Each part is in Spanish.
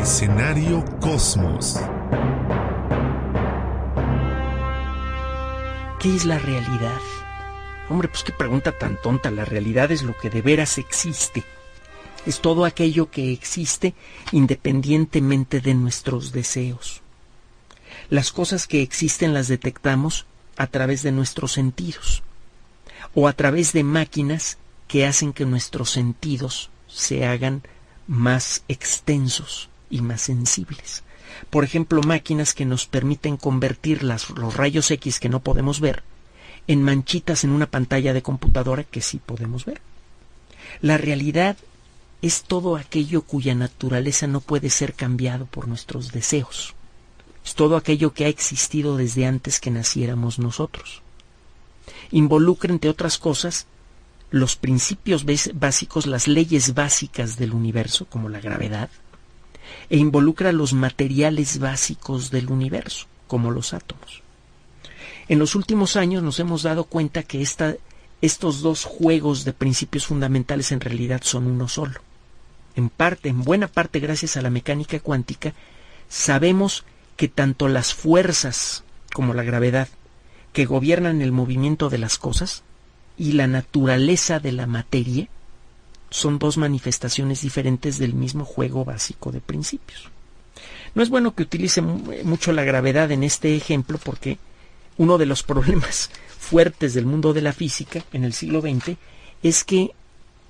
Escenario Cosmos. ¿Qué es la realidad? Hombre, pues qué pregunta tan tonta. La realidad es lo que de veras existe. Es todo aquello que existe independientemente de nuestros deseos. Las cosas que existen las detectamos a través de nuestros sentidos o a través de máquinas que hacen que nuestros sentidos se hagan más extensos y más sensibles. Por ejemplo, máquinas que nos permiten convertir los rayos X que no podemos ver en manchitas en una pantalla de computadora que sí podemos ver. La realidad es todo aquello cuya naturaleza no puede ser cambiado por nuestros deseos. Es todo aquello que ha existido desde antes que naciéramos nosotros. Involucra, entre otras cosas, los principios básicos, las leyes básicas del universo, como la gravedad, e involucra los materiales básicos del universo, como los átomos. En los últimos años nos hemos dado cuenta que estos dos juegos de principios fundamentales en realidad son uno solo. En buena parte gracias a la mecánica cuántica, sabemos que tanto las fuerzas como la gravedad que gobiernan el movimiento de las cosas y la naturaleza de la materia son dos manifestaciones diferentes del mismo juego básico de principios. No es bueno que utilice mucho la gravedad en este ejemplo porque uno de los problemas fuertes del mundo de la física en el siglo XX es que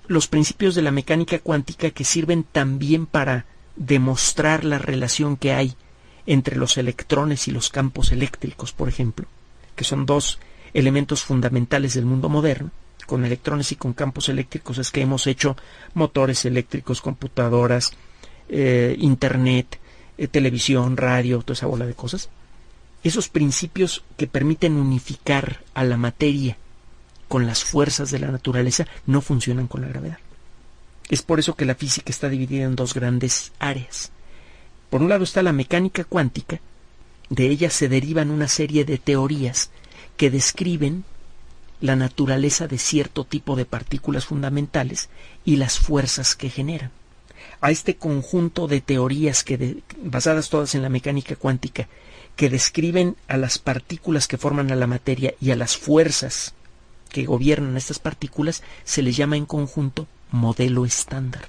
los principios de la mecánica cuántica, que sirven también para demostrar la relación que hay entre los electrones y los campos eléctricos, por ejemplo, que son dos elementos fundamentales del mundo moderno, con electrones y con campos eléctricos es que hemos hecho motores eléctricos, computadoras, internet, televisión, radio, toda esa bola de cosas. Esos principios que permiten unificar a la materia con las fuerzas de la naturaleza no funcionan con la gravedad. Es por eso que la física está dividida en dos grandes áreas. Por un lado está la mecánica cuántica, de ella se derivan una serie de teorías que describen la naturaleza de cierto tipo de partículas fundamentales y las fuerzas que generan. A este conjunto de teorías basadas todas en la mecánica cuántica, que describen a las partículas que forman a la materia y a las fuerzas que gobiernan estas partículas, se les llama en conjunto modelo estándar.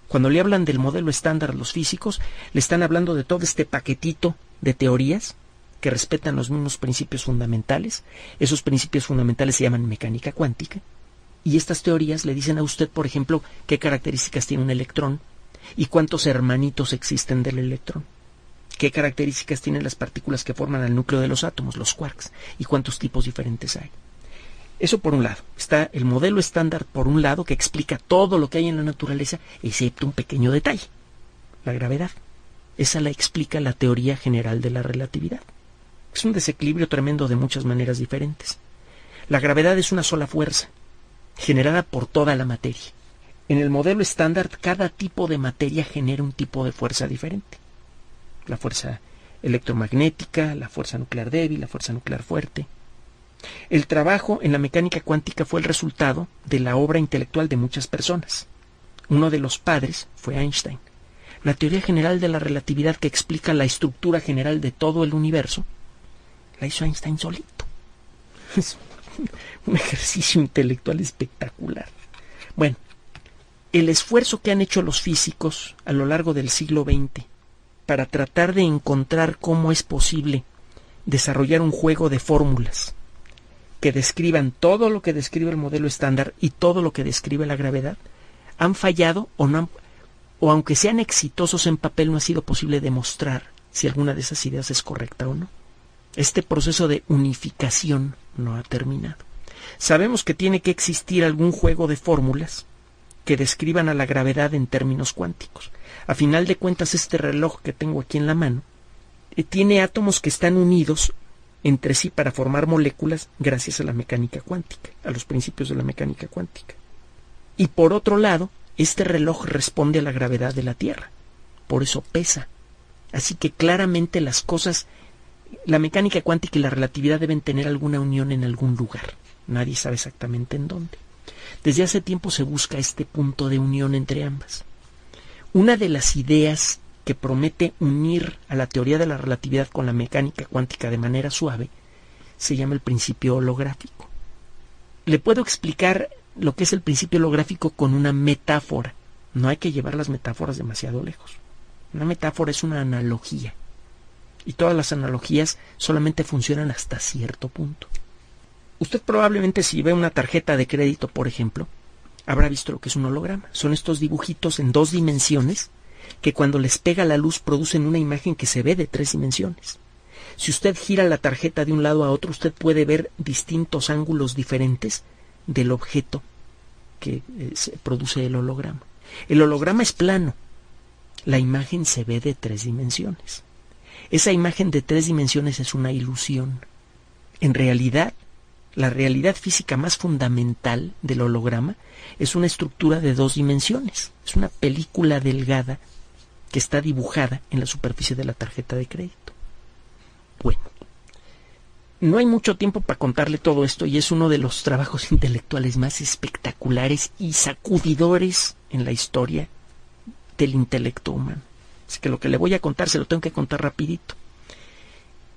Cuando le hablan del modelo estándar a los físicos, le están hablando de todo este paquetito de teorías que respetan los mismos principios fundamentales. Esos principios fundamentales se llaman mecánica cuántica, y estas teorías le dicen a usted, por ejemplo, qué características tiene un electrón y cuántos hermanitos existen del electrón, qué características tienen las partículas que forman el núcleo de los átomos, los quarks, y cuántos tipos diferentes hay. Eso por un lado. Está el modelo estándar por un lado, que explica todo lo que hay en la naturaleza, excepto un pequeño detalle, la gravedad. Esa la explica la teoría general de la relatividad. Es un desequilibrio tremendo de muchas maneras diferentes. La gravedad es una sola fuerza, generada por toda la materia. En el modelo estándar, cada tipo de materia genera un tipo de fuerza diferente. La fuerza electromagnética, la fuerza nuclear débil, la fuerza nuclear fuerte. El trabajo en la mecánica cuántica fue el resultado de la obra intelectual de muchas personas. Uno de los padres fue Einstein. La teoría general de la relatividad, que explica la estructura general de todo el universo, la hizo Einstein solito. Es un ejercicio intelectual espectacular. Bueno, el esfuerzo que han hecho los físicos a lo largo del siglo XX para tratar de encontrar cómo es posible desarrollar un juego de fórmulas que describan todo lo que describe el modelo estándar y todo lo que describe la gravedad, han fallado o aunque sean exitosos en papel, no ha sido posible demostrar si alguna de esas ideas es correcta o no. Este proceso de unificación no ha terminado. Sabemos que tiene que existir algún juego de fórmulas que describan a la gravedad en términos cuánticos. A final de cuentas, este reloj que tengo aquí en la mano tiene átomos que están unidos entre sí para formar moléculas gracias a la mecánica cuántica, a los principios de la mecánica cuántica. Y por otro lado, este reloj responde a la gravedad de la Tierra, por eso pesa. Así que claramente las cosas, la mecánica cuántica y la relatividad deben tener alguna unión en algún lugar. Nadie sabe exactamente en dónde. Desde hace tiempo se busca este punto de unión entre ambas. Una de las ideas que promete unir a la teoría de la relatividad con la mecánica cuántica de manera suave, se llama el principio holográfico. Le puedo explicar lo que es el principio holográfico con una metáfora. No hay que llevar las metáforas demasiado lejos. Una metáfora es una analogía. Y todas las analogías solamente funcionan hasta cierto punto. Usted probablemente, si ve una tarjeta de crédito, por ejemplo, habrá visto lo que es un holograma. Son estos dibujitos en 2 dimensiones que cuando les pega la luz producen una imagen que se ve de 3 dimensiones. Si usted gira la tarjeta de un lado a otro, usted puede ver distintos ángulos diferentes del objeto que produce el holograma. El holograma es plano. La imagen se ve de 3 dimensiones. Esa imagen de 3 dimensiones es una ilusión. En realidad, la realidad física más fundamental del holograma es una estructura de 2 dimensiones. Es una película delgada que está dibujada en la superficie de la tarjeta de crédito. Bueno, no hay mucho tiempo para contarle todo esto y es uno de los trabajos intelectuales más espectaculares y sacudidores en la historia del intelecto humano. Así que lo que le voy a contar se lo tengo que contar rapidito.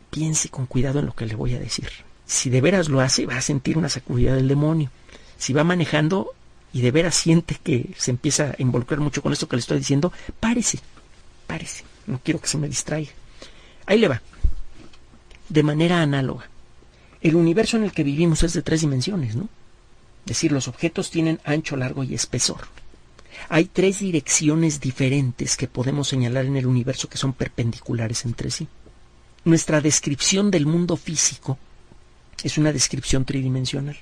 Piense con cuidado en lo que le voy a decir. Si de veras lo hace, va a sentir una sacudida del demonio. Si va manejando y de veras siente que se empieza a involucrar mucho con esto que le estoy diciendo, párese. No quiero que se me distraiga. Ahí le va. De manera análoga. El universo en el que vivimos es de 3 dimensiones, ¿no? Es decir, los objetos tienen ancho, largo y espesor. Hay 3 direcciones diferentes que podemos señalar en el universo que son perpendiculares entre sí. Nuestra descripción del mundo físico es una descripción tridimensional.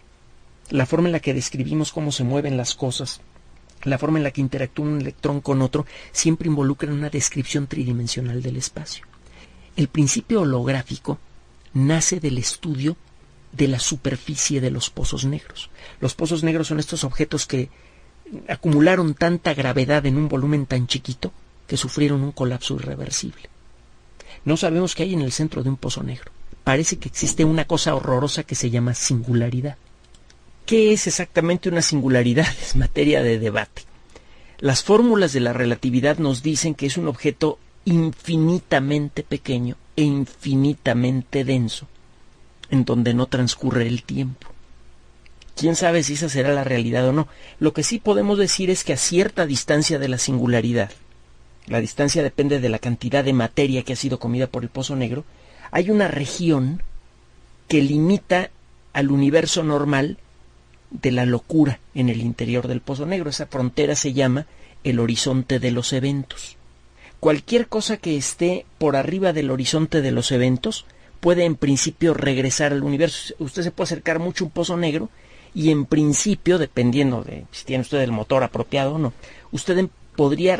La forma en la que describimos cómo se mueven las cosas, la forma en la que interactúa un electrón con otro, siempre involucra una descripción tridimensional del espacio. El principio holográfico nace del estudio de la superficie de los pozos negros. Los pozos negros son estos objetos que acumularon tanta gravedad en un volumen tan chiquito que sufrieron un colapso irreversible. No sabemos qué hay en el centro de un pozo negro. Parece que existe una cosa horrorosa que se llama singularidad. ¿Qué es exactamente una singularidad? Es materia de debate. Las fórmulas de la relatividad nos dicen que es un objeto infinitamente pequeño e infinitamente denso, en donde no transcurre el tiempo. ¿Quién sabe si esa será la realidad o no? Lo que sí podemos decir es que a cierta distancia de la singularidad, la distancia depende de la cantidad de materia que ha sido comida por el pozo negro, hay una región que limita al universo normal de la locura en el interior del pozo negro. Esa frontera se llama el horizonte de los eventos. Cualquier cosa que esté por arriba del horizonte de los eventos puede en principio regresar al universo. Usted se puede acercar mucho a un pozo negro y en principio, dependiendo de si tiene usted el motor apropiado o no, usted podría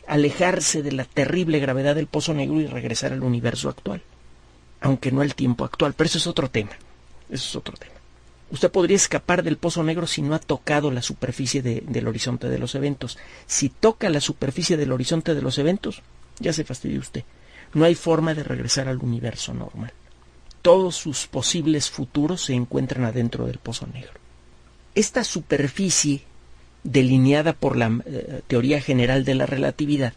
alejarse de la terrible gravedad del pozo negro y regresar al universo actual, aunque no al tiempo actual. Pero eso es otro tema. Usted podría escapar del pozo negro si no ha tocado la superficie del horizonte de los eventos. Si toca la superficie del horizonte de los eventos, ya se fastidió usted. No hay forma de regresar al universo normal. Todos sus posibles futuros se encuentran adentro del pozo negro. Esta superficie, delineada por la teoría general de la relatividad,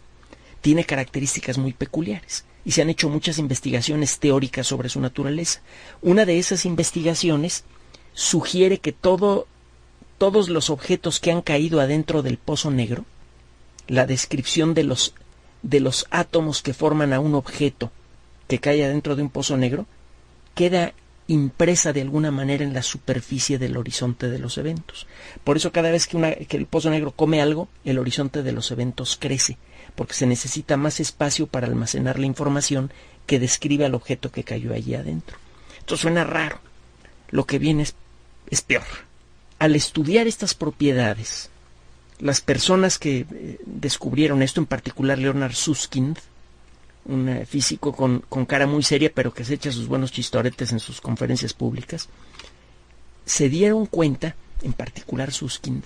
tiene características muy peculiares y se han hecho muchas investigaciones teóricas sobre su naturaleza. Una de esas investigaciones sugiere que todos los objetos que han caído adentro del pozo negro, la descripción de los átomos que forman a un objeto que cae adentro de un pozo negro, queda impresa de alguna manera en la superficie del horizonte de los eventos. Por eso cada vez que el pozo negro come algo, el horizonte de los eventos crece, porque se necesita más espacio para almacenar la información que describe al objeto que cayó allí adentro. Esto suena raro. Lo que viene es peor. Al estudiar estas propiedades, las personas que descubrieron esto, en particular Leonard Susskind, un físico con cara muy seria, pero que se echa sus buenos chistoretes en sus conferencias públicas, se dieron cuenta, en particular Susskind,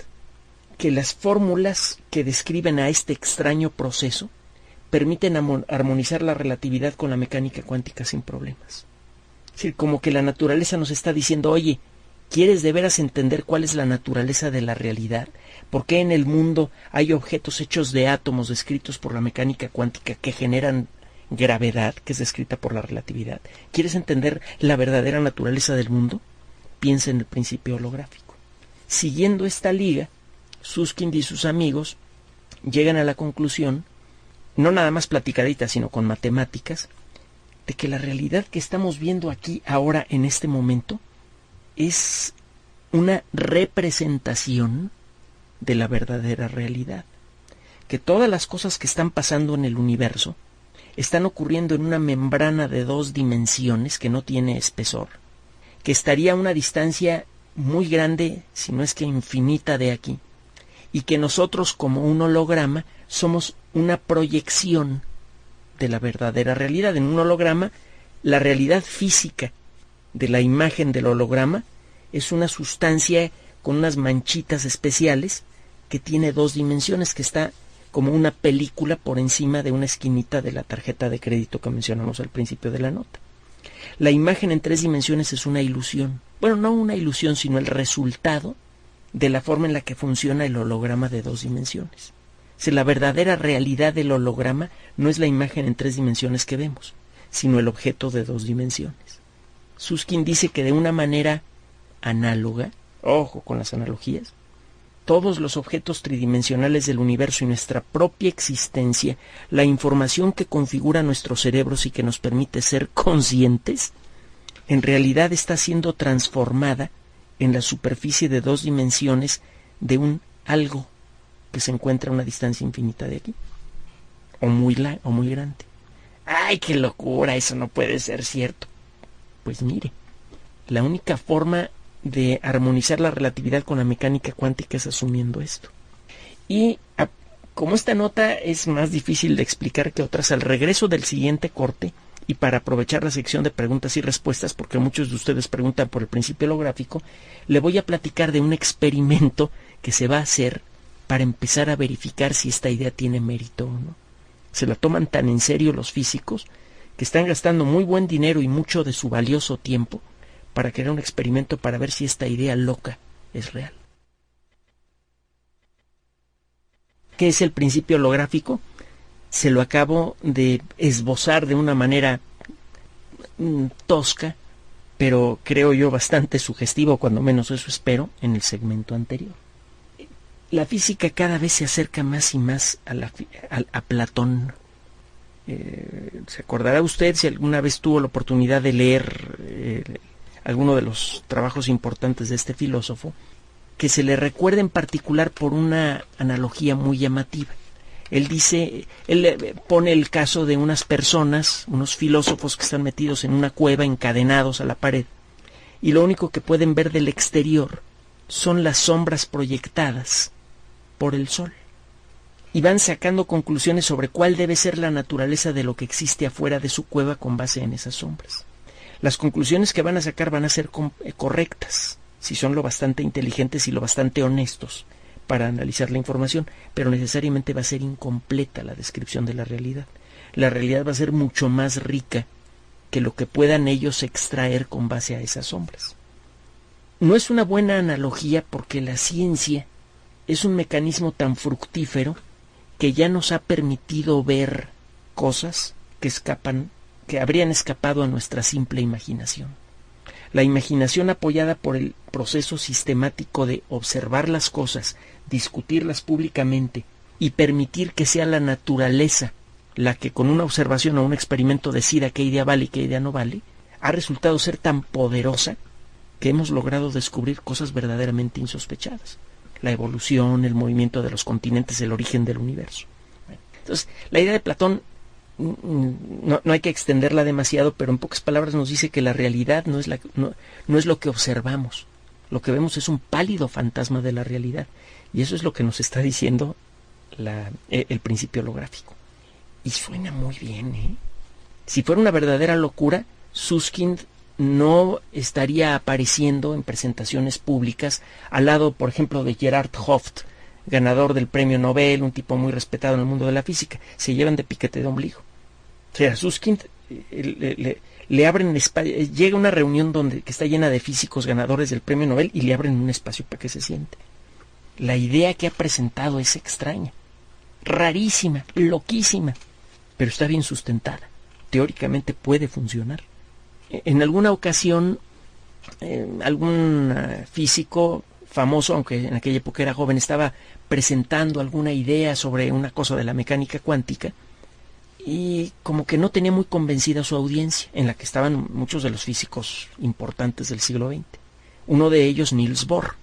que las fórmulas que describen a este extraño proceso permiten armonizar la relatividad con la mecánica cuántica sin problemas. Es decir, como que la naturaleza nos está diciendo, oye, ¿Quieres de veras entender cuál es la naturaleza de la realidad? ¿Por qué en el mundo hay objetos hechos de átomos descritos por la mecánica cuántica que generan gravedad, que es descrita por la relatividad? ¿Quieres entender la verdadera naturaleza del mundo? Piensa en el principio holográfico. Siguiendo esta liga, Susskind y sus amigos llegan a la conclusión, no nada más platicadita, sino con matemáticas, de que la realidad que estamos viendo aquí, ahora, en este momento, es una representación de la verdadera realidad. Que todas las cosas que están pasando en el universo están ocurriendo en una membrana de 2 dimensiones que no tiene espesor, que estaría a una distancia muy grande, si no es que infinita, de aquí, y que nosotros, como un holograma, somos una proyección de la verdadera realidad. En un holograma, la realidad física de la imagen del holograma es una sustancia con unas manchitas especiales que tiene 2 dimensiones, que está como una película por encima de una esquinita de la tarjeta de crédito que mencionamos al principio de la nota. La imagen en 3 dimensiones es una ilusión. Bueno, no una ilusión, sino el resultado de la forma en la que funciona el holograma de 2 dimensiones. Si la verdadera realidad del holograma no es la imagen en 3 dimensiones que vemos, sino el objeto de 2 dimensiones. Susskind dice que de una manera análoga, ojo con las analogías, todos los objetos tridimensionales del universo y nuestra propia existencia, la información que configura nuestros cerebros y que nos permite ser conscientes, en realidad está siendo transformada en la superficie de 2 dimensiones de un algo que se encuentra a una distancia infinita de aquí, o muy grande. ¡Ay, qué locura! Eso no puede ser cierto. Pues mire, la única forma de armonizar la relatividad con la mecánica cuántica es asumiendo esto. Y como esta nota es más difícil de explicar que otras, al regreso del siguiente corte, y para aprovechar la sección de preguntas y respuestas, porque muchos de ustedes preguntan por el principio holográfico, le voy a platicar de un experimento que se va a hacer para empezar a verificar si esta idea tiene mérito o no. Se la toman tan en serio los físicos que están gastando muy buen dinero y mucho de su valioso tiempo para crear un experimento para ver si esta idea loca es real. ¿Qué es el principio holográfico? Se lo acabo de esbozar de una manera tosca, pero creo yo bastante sugestivo, cuando menos eso espero, en el segmento anterior. La física cada vez se acerca más y más a Platón. ¿Se acordará usted, si alguna vez tuvo la oportunidad de leer alguno de los trabajos importantes de este filósofo, que se le recuerda en particular por una analogía muy llamativa? Él pone el caso de unas personas, unos filósofos que están metidos en una cueva, encadenados a la pared, y lo único que pueden ver del exterior son las sombras proyectadas por el sol. Y van sacando conclusiones sobre cuál debe ser la naturaleza de lo que existe afuera de su cueva con base en esas sombras. Las conclusiones que van a sacar van a ser correctas, si son lo bastante inteligentes y lo bastante honestos para analizar la información, pero necesariamente va a ser incompleta la descripción de la realidad. La realidad va a ser mucho más rica que lo que puedan ellos extraer con base a esas sombras. No es una buena analogía porque la ciencia es un mecanismo tan fructífero que ya nos ha permitido ver cosas que habrían escapado a nuestra simple imaginación. La imaginación, apoyada por el proceso sistemático de observar las cosas, discutirlas públicamente y permitir que sea la naturaleza la que con una observación o un experimento decida qué idea vale y qué idea no vale, ha resultado ser tan poderosa que hemos logrado descubrir cosas verdaderamente insospechadas. La evolución, el movimiento de los continentes, el origen del universo. Entonces, la idea de Platón no hay que extenderla demasiado, pero en pocas palabras nos dice que la realidad no es lo que observamos. Lo que vemos es un pálido fantasma de la realidad. Y eso es lo que nos está diciendo el principio holográfico. Y suena muy bien, ¿eh? Si fuera una verdadera locura, Susskind no estaría apareciendo en presentaciones públicas al lado, por ejemplo, de Gerhard Hopf, ganador del premio Nobel, un tipo muy respetado en el mundo de la física. Se llevan de piquete de ombligo. O sea, a Susskind le abren espacio, llega a una reunión que está llena de físicos ganadores del premio Nobel y le abren un espacio para que se siente. La idea que ha presentado es extraña, rarísima, loquísima, pero está bien sustentada. Teóricamente puede funcionar. En alguna ocasión, algún físico famoso, aunque en aquella época era joven, estaba presentando alguna idea sobre una cosa de la mecánica cuántica y como que no tenía muy convencida a su audiencia, en la que estaban muchos de los físicos importantes del siglo XX. Uno de ellos, Niels Bohr,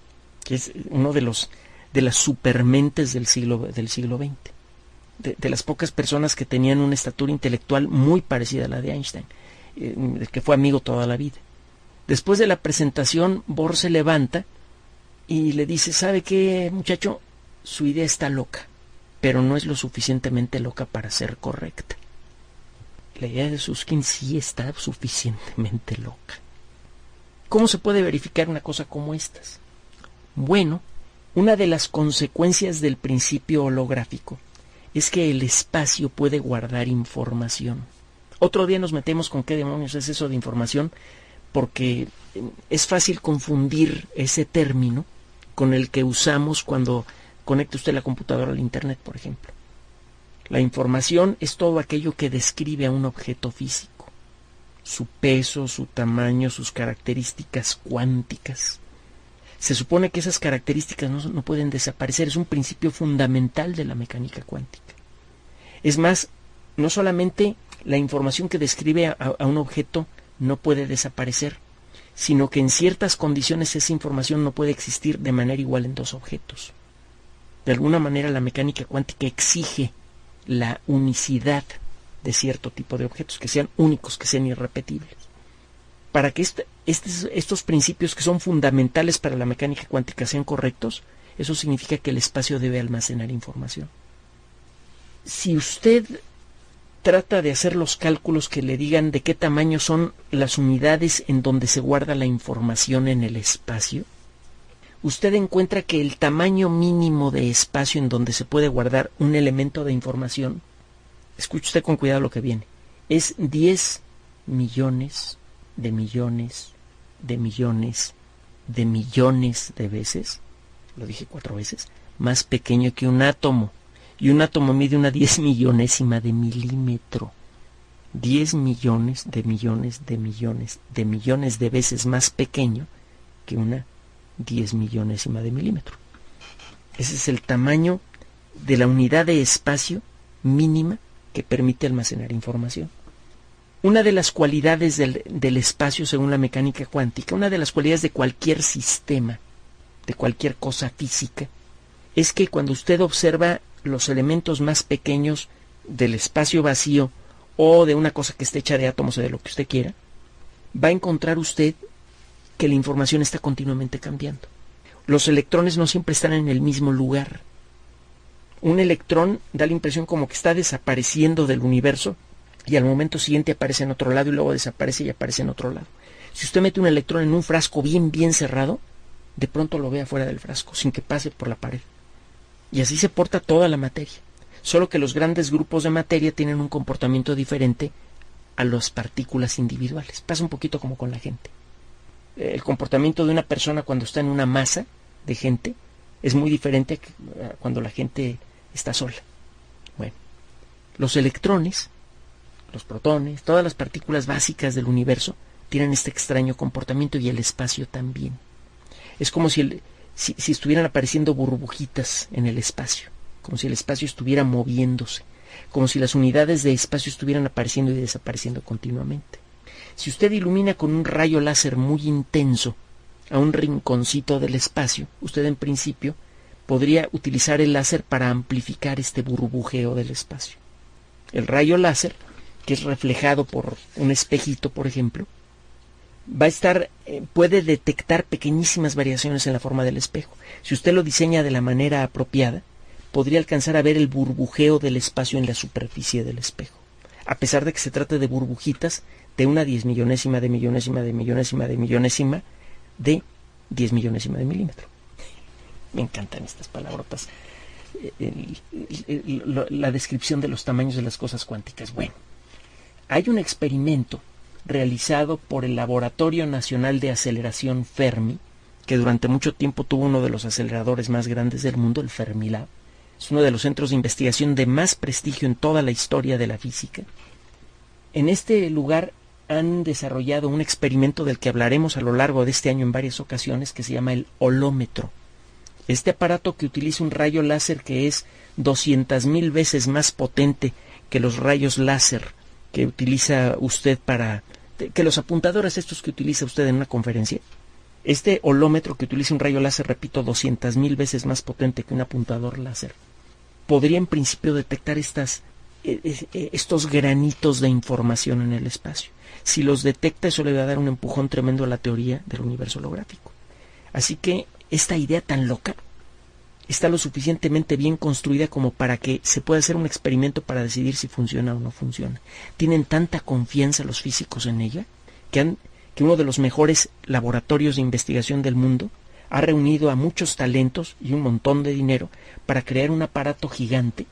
que es uno de las supermentes del siglo XX, de las pocas personas que tenían una estatura intelectual muy parecida a la de Einstein, que fue amigo toda la vida. Después de la presentación, Bohr se levanta y le dice: ¿sabe qué, muchacho? Su idea está loca, pero no es lo suficientemente loca para ser correcta. La idea de Susskind sí está suficientemente loca. ¿Cómo se puede verificar una cosa como estas? Bueno, una de las consecuencias del principio holográfico es que el espacio puede guardar información. Otro día nos metemos con qué demonios es eso de información, porque es fácil confundir ese término con el que usamos cuando conecta usted la computadora al internet, por ejemplo. La información es todo aquello que describe a un objeto físico, su peso, su tamaño, sus características cuánticas. Se supone que esas características no pueden desaparecer, es un principio fundamental de la mecánica cuántica. Es más, no solamente la información que describe a un objeto no puede desaparecer, sino que en ciertas condiciones esa información no puede existir de manera igual en dos objetos. De alguna manera la mecánica cuántica exige la unicidad de cierto tipo de objetos, que sean únicos, que sean irrepetibles. Para que estos principios que son fundamentales para la mecánica cuántica sean correctos, eso significa que el espacio debe almacenar información. Si usted trata de hacer los cálculos que le digan de qué tamaño son las unidades en donde se guarda la información en el espacio, usted encuentra que el tamaño mínimo de espacio en donde se puede guardar un elemento de información, escuche usted con cuidado lo que viene, es 10 millones de millones de millones de millones de veces, lo dije 4 veces, más pequeño que un átomo. Y un átomo mide una 10 millonésima de milímetro. 10 millones de millones de millones de millones de veces más pequeño que una 10 millonésima de milímetro. Ese es el tamaño de la unidad de espacio mínima que permite almacenar información. Una de las cualidades del espacio, según la mecánica cuántica, una de las cualidades de cualquier sistema, de cualquier cosa física, es que cuando usted observa los elementos más pequeños del espacio vacío o de una cosa que esté hecha de átomos o de lo que usted quiera, va a encontrar usted que la información está continuamente cambiando. Los electrones no siempre están en el mismo lugar. Un electrón da la impresión como que está desapareciendo del universo y al momento siguiente aparece en otro lado y luego desaparece y aparece en otro lado. Si usted mete un electrón en un frasco bien cerrado, de pronto lo ve afuera del frasco sin que pase por la pared. Y así se porta toda la materia. Solo que los grandes grupos de materia tienen un comportamiento diferente a las partículas individuales. Pasa un poquito como con la gente. El comportamiento de una persona cuando está en una masa de gente es muy diferente a cuando la gente está sola. Bueno, los electrones, los protones, todas las partículas básicas del universo tienen este extraño comportamiento y el espacio también. Es como si estuvieran apareciendo burbujitas en el espacio, como si el espacio estuviera moviéndose, como si las unidades de espacio estuvieran apareciendo y desapareciendo continuamente. Si usted ilumina con un rayo láser muy intenso a un rinconcito del espacio, usted en principio podría utilizar el láser para amplificar este burbujeo del espacio. El rayo láser, que es reflejado por un espejito, por ejemplo, puede detectar pequeñísimas variaciones en la forma del espejo. Si usted lo diseña de la manera apropiada, podría alcanzar a ver el burbujeo del espacio en la superficie del espejo, a pesar de que se trate de burbujitas de una 10 millonésima de millonésima de millonésima de millonésima de 10 millonésima de milímetro. Me encantan estas palabrotas. La descripción de los tamaños de las cosas cuánticas. Bueno, hay un experimento realizado por el Laboratorio Nacional de Aceleración Fermi, que durante mucho tiempo tuvo uno de los aceleradores más grandes del mundo, el Fermilab. Es uno de los centros de investigación de más prestigio en toda la historia de la física. En este lugar han desarrollado un experimento del que hablaremos a lo largo de este año en varias ocasiones, que se llama el holómetro. Este aparato, que utiliza un rayo láser que es 200,000 veces más potente que los rayos láser que utiliza usted que los apuntadores estos que utiliza usted en una conferencia. Este holómetro, que utiliza un rayo láser, repito, 200,000 veces más potente que un apuntador láser, podría en principio detectar estos granitos de información en el espacio. Si los detecta, eso le va a dar un empujón tremendo a la teoría del universo holográfico. Así que esta idea tan loca está lo suficientemente bien construida como para que se pueda hacer un experimento para decidir si funciona o no funciona. Tienen tanta confianza los físicos en ella que uno de los mejores laboratorios de investigación del mundo ha reunido a muchos talentos y un montón de dinero para crear un aparato gigante.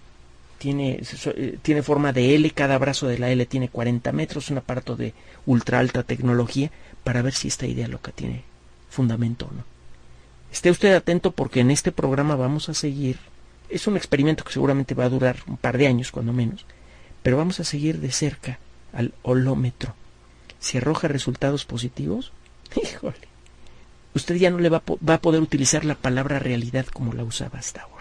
Tiene forma de L, cada brazo de la L tiene 40 metros, un aparato de ultra alta tecnología, para ver si esta idea loca tiene fundamento o no. Esté usted atento, porque en este programa vamos a seguir, es un experimento que seguramente va a durar un par de años cuando menos, pero vamos a seguir de cerca al holómetro. Si arroja resultados positivos, híjole, usted ya no le va a poder utilizar la palabra realidad como la usaba hasta ahora.